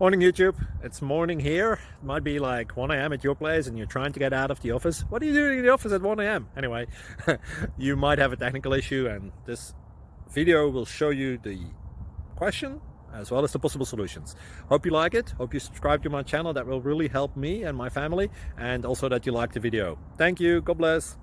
Morning YouTube, it's morning here. It might be like 1 a.m. at your place and you're trying to get out of the office. What are you doing in the office at 1 a.m.? Anyway, you might have a technical issue and this video will show you the question as well as the possible solutions. Hope you like it, hope you subscribe to my channel. That will really help me and my family, and also that you like the video. Thank you, God bless.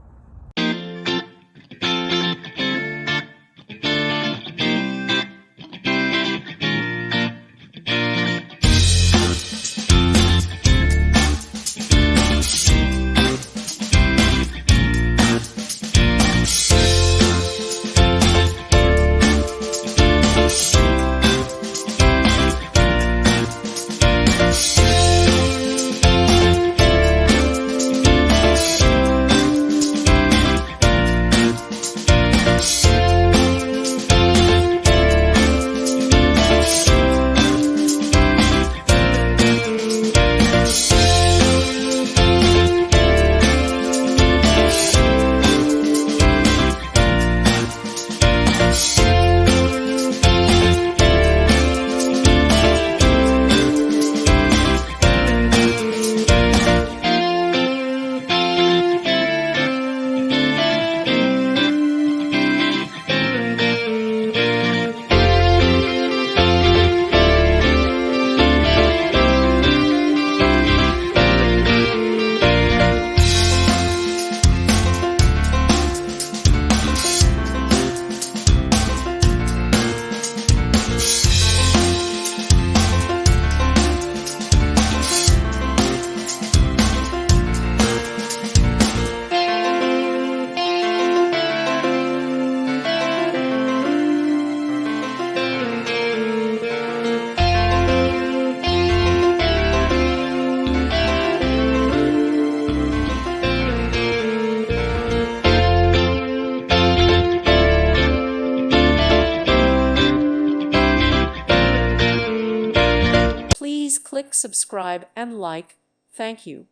Please click subscribe and like. Thank you.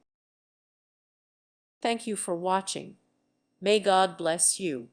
Thank you for watching. May God bless you.